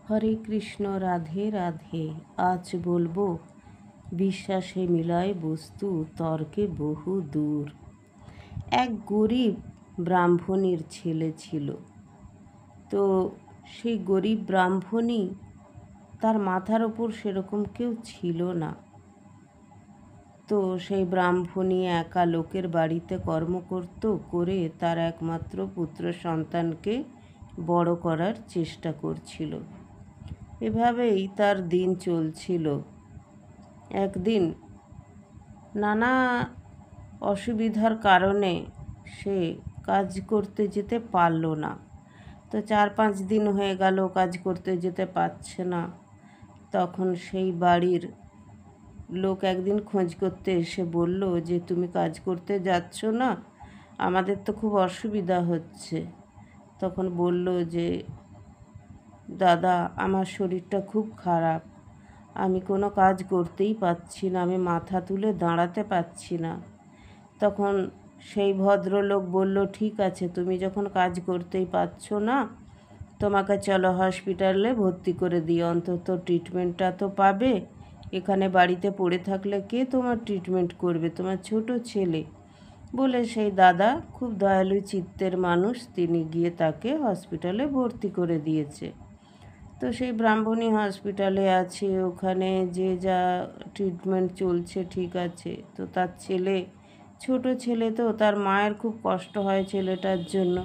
হরে কৃষ্ণ, রাধে রাধে। আজ বলবো বিশ্বাসে মিলায় বস্তু, তর্কে বহু দূর। এক গরিব ব্রাহ্মণীর ছেলে ছিল। তো সেই গরিব ব্রাহ্মণী, তার মাথার ওপর সেরকম কেউ ছিল না। তো সেই ব্রাহ্মণী একা লোকের বাড়িতে কর্ম করত, করে তার একমাত্র পুত্র সন্তানকে বড় করার চেষ্টা করছিল। এভাবেই তার দিন চলছিল। একদিন নানা অসুবিধার কারণে সে কাজ করতে যেতে পারল না। তো 4-5 দিন হয়ে গেল কাজ করতে যেতে পারছে না। তখন সেই বাড়ির লোক একদিন খোঁজ করতে এসে বলল যে, তুমি কাজ করতে যাচ্ছ না, আমাদের তো খুব অসুবিধা হচ্ছে। তখন বলল যে, দাদা, আমার শরীরটা খুব খারাপ, আমি কোনো কাজ করতেই পারছি না, আমি মাথা তুলে দাঁড়াতে পারছি না। তখন সেই ভদ্রলোক বলল, ঠিক আছে, তুমি যখন কাজ করতেই পারছো না, তোমাকে চলো হসপিটালে ভর্তি করে দিই, অন্তত ট্রিটমেন্টটা তো পাবে। এখানে বাড়িতে পড়ে থাকলে কে তোমার ট্রিটমেন্ট করবে, তোমার ছোট ছেলে। বলে সেই দাদা, খুব দয়ালু চিত্তের মানুষ, তিনি গিয়ে তাকে হসপিটালে ভর্তি করে দিয়েছে। তো সেই ব্রাহ্মণী হসপিটালে আছে, ওখানে যে যা ট্রিটমেন্ট চলছে ঠিক আছে। তো তার ছেলে, ছোট ছেলে, তো তার মায়ের খুব কষ্ট হয় ছেলেটার জন্য।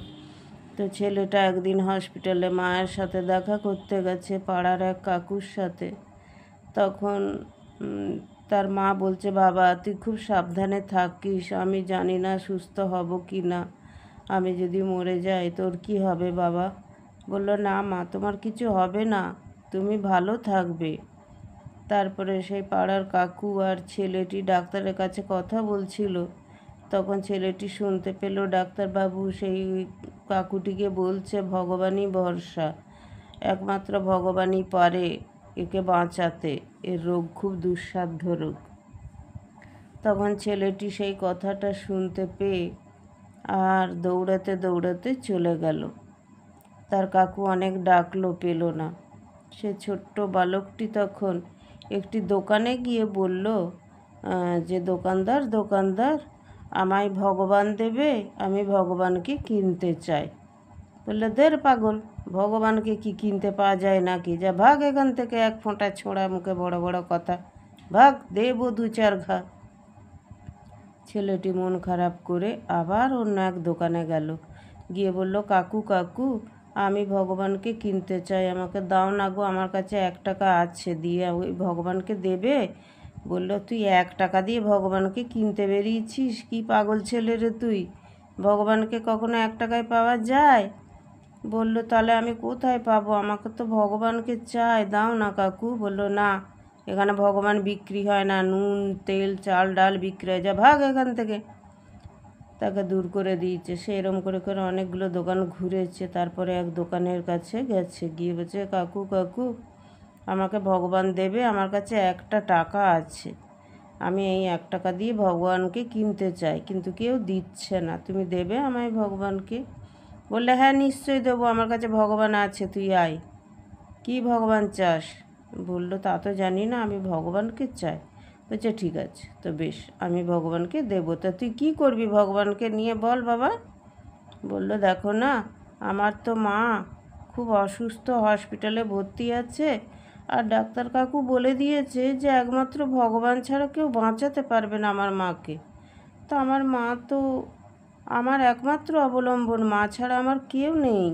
তো ছেলেটা একদিন হসপিটালে মায়ের সাথে দেখা করতে গেছে, পাড়ার এক কাকুর সাথে। তখন তার মা বলছে, বাবা তুই খুব সাবধানে থাকিস, আমি জানি না সুস্থ হব কি না, আমি যদি মরে যাই তোর কি হবে বাবা। বলল, না মা, তোমার কিছু হবে না, তুমি ভালো থাকবে। তারপরে সেই পাড়ার কাকু আর ছেলেটি ডাক্তারের কাছে কথা বলছিল। তখন ছেলেটি শুনতে পেল ডাক্তারবাবু সেই কাকুটিকে বলছে, ভগবানই ভরসা, একমাত্র ভগবানই পারে একে বাঁচাতে, এর রোগ খুব দুঃসাধ্য রোগ। তখন ছেলেটি সেই কথাটা শুনতে পেয়ে আর দৌড়াতে দৌড়াতে চলে গেল। তার কাকু অনেক ডাকলো, পেল না। সে ছোট্ট বালকটি তখন একটি দোকানে গিয়ে বলল যে, দোকানদার দোকানদার, আমায় ভগবান দেবে, আমি ভগবানকে কিনতে চাই। বললে, দের পাগল, ভগবানকে কি কিনতে পাওয়া যায় নাকি, যা ভাগ এখান থেকে, এক ফোঁটা ছোঁড়া মুখে বড় বড় কথা, ভাগ, দেবো 2-4 ঘা। ছেলেটি মন খারাপ করে আবার অন্য এক দোকানে গেল, গিয়ে বলল, কাকু কাকু, আমি ভগবানকে কিনতে চাই, আমাকে দাও না গো, আমার কাছে 1 টাকা আছে, দিয়ে ওই ভগবানকে দেবে। বলল, তুই 1 টাকা দিয়ে ভগবানকে কিনতে বেরিয়েছিস, কি পাগল ছেলে রে তুই, ভগবানকে কখনো 1 টাকায় পাওয়া যায়? বলল, তাহলে আমি কোথায় পাবো, আমাকে তো ভগবানকে চাই, দাও না কাকু। বলল, না, এখানে ভগবান বিক্রি হয় না, নুন তেল চাল ডাল বিক্রি হয়, যা ভাগ এখান থেকে। তাকে দূর করে দিয়েছে। সে এরম করে করে অনেকগুলো দোকান ঘুরেছে, তারপরে এক দোকানের কাছে গেছে, গিয়ে বলছে, কাকু কাকু, আমাকে ভগবান দেবে, আমার কাছে 1 টাকা আছে, আমি এই 1 টাকা দিয়ে ভগবানকে কিনতে চাই, কিন্তু কেউ দিচ্ছে না, তুমি দেবে আমায় ভগবানকে? বললে, হ্যাঁ নিশ্চয়ই দেবো, আমার কাছে ভগবান আছে, তুই আয়। কি ভগবান চাস? বলল, তা তো জানি না, আমি ভগবানকে চাই। বলছে, ঠিক আছে, তো বেশ, আমি ভগবানকে দেবো, তা তুই কী করবি ভগবানকে নিয়ে, বল বাবা। বলল, দেখো না, আমার তো মা খুব অসুস্থ, হসপিটালে ভর্তি আছে, আর ডাক্তার কাকু বলে দিয়েছে যে একমাত্র ভগবান ছাড়া কেউ বাঁচাতে পারবে না আমার মাকে। তো আমার মা তো আমার একমাত্র অবলম্বন, মা ছাড়া আমার কেউ নেই,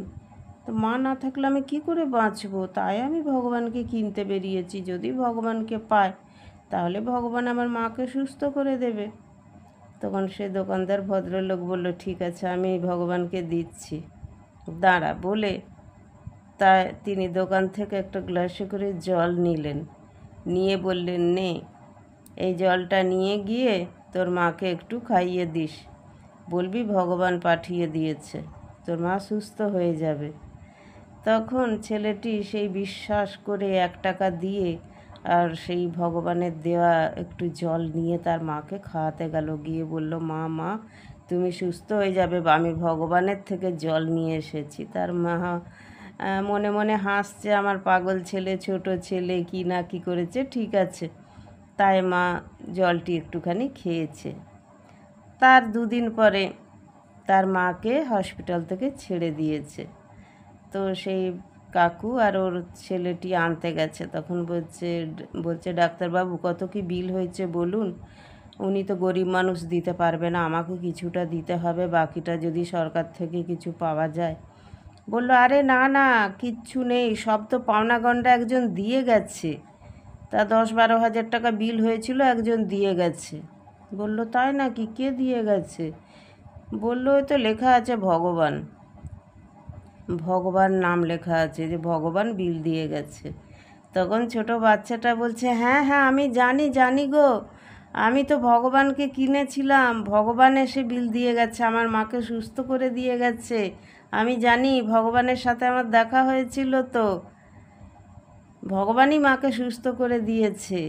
তো মা না থাকলে আমি কী করে বাঁচবো, তাই আমি ভগবানকে কিনতে বেরিয়েছি, যদি ভগবানকে পাই তাহলে ভগবান আমার মাকে সুস্থ করে দেবে। তখন সে দোকানদার ভদ্রলোক বলল, ঠিক আছে, আমি ভগবানকে দিচ্ছি, দাঁড়া। বলে তিনি দোকান থেকে একটা গ্লাসে করে জল নিলেন, নিয়ে বললেন, নে, এই জলটা নিয়ে গিয়ে তোর মাকে একটু খাইয়ে দিস, বলবি ভগবান পাঠিয়ে দিয়েছে, তোর মা সুস্থ হয়ে যাবে। তখন ছেলেটি সেই বিশ্বাস করে 1 টাকা দিয়ে আর সেই ভগবানের দেওয়া একটু জল নিয়ে তার মাকে খাওয়াতে গেল, গিয়ে বলল, মা মা, তুমি সুস্থ হয়ে যাবে, আমি ভগবানের থেকে জল নিয়ে এসেছি। তার মা মনে মনে হাসছে, আমার পাগল ছেলে, ছোট ছেলে কি না কি করেছে, ঠিক আছে। তাই মা জলটি একটুখানি খেয়েছে। তার 2 দিন পরে তার মাকে হসপিটাল থেকে ছেড়ে দিয়েছে। তো সেই কাকু আর ওর ছেলেটি আনতে গেছে, তখন বলছে ডাক্তারবাবু কত কি বিল হয়েছে বলুন। উনি তো গরিব মানুষ, দিতে পারবে না, আমাকে কিছুটা দিতে হবে, বাকিটা যদি সরকার থেকে কিছু পাওয়া যায়। বলল আরে না না, কিচ্ছু নেই, সব তো পাওনা গন্ডা একজন দিয়ে গেছে, তা 10-12 হাজার টাকা বিল হয়েছিল, একজন দিয়ে গেছে। বলল তাই নাকি, কে দিয়ে গেছে? বলল ওই তো লেখা আছে ভগবান, ভগবান নাম লেখা আছে, যে ভগবান বিল দিয়ে গেছে। তখন ছোট বাচ্চাটা বলছে হ্যাঁ হ্যাঁ আমি জানি জানি গো, আমি তো ভগবানকে কিনেছিলাম, ভগবান এসে বিল দিয়ে গেছে, আমার মাকে সুস্থ করে দিয়ে গেছে, আমি জানি, ভগবানের সাথে আমার দেখা হয়েছিল, তো ভগবানই মাকে সুস্থ করে দিয়েছে।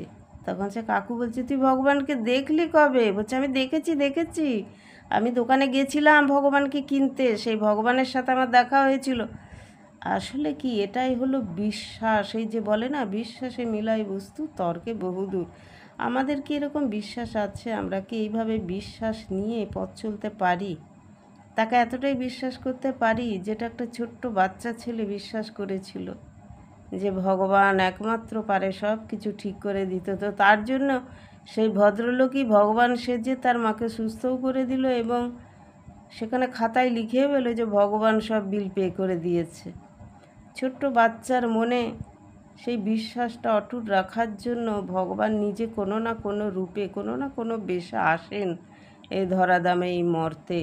তখন সে কাকু বলছে তুই ভগবানকে দেখলি কবে? বলছে আমি দেখেছি, আমি দোকানে গেছিলাম ভগবানকে কিনতে, সেই ভগবানের সাথে আমার দেখা হয়েছিল। আসলে কি, এটাই হলো বিশ্বাস। এই যে বলে না, বিশ্বাসে মিলাই বস্তু তর্কে বহুদূর। আমাদের কি এরকম বিশ্বাস আছে? আমরা কি এইভাবে বিশ্বাস নিয়ে পথ চলতে পারি? তাকে এতটাই বিশ্বাস করতে পারি যেটা একটা ছোট্ট বাচ্চা ছেলে বিশ্বাস করেছিল, যে ভগবান একমাত্র পারে সব কিছু ঠিক করে দিতে। তো তার জন্য সেই ভদ্রলোকই ভগবান সেজে তার মাকে সুস্থও করে দিল, এবং সেখানে খাতায় লিখেও এলো যে ভগবান সব বিল পে করে দিয়েছে। ছোট্ট বাচ্চার মনে সেই বিশ্বাসটা অটুট রাখার জন্য ভগবান নিজে কোনো না কোনো রূপে, কোনো না কোনো বেশে আসেন এই ধরাধামে, এই মর্তে,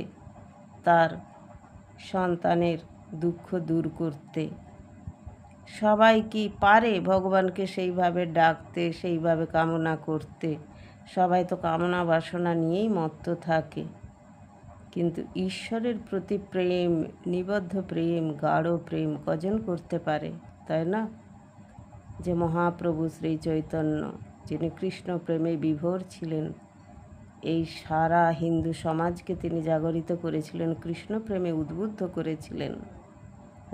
তার সন্তানের দুঃখ দূর করতে। সবাই কি পারে ভগবানকে সেইভাবে ডাকতে, সেইভাবে কামনা করতে? সবাই তো কামনা বাসনা নিয়েই মত্ত থাকে, কিন্তু ঈশ্বরের প্রতি প্রেম, নিবদ্ধ প্রেম, গাঢ় প্রেম কজন করতে পারে, তাই না? যে মহাপ্রভু শ্রী চৈতন্য, যিনি কৃষ্ণ প্রেমে বিভোর ছিলেন, এই সারা হিন্দু সমাজকে তিনি জাগরিত করেছিলেন, কৃষ্ণ প্রেমে উদ্বুদ্ধ করেছিলেন।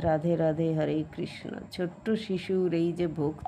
রাধে রাধে, হরে কৃষ্ণ। ছোট্ট শিশুর এই যে ভক্তি,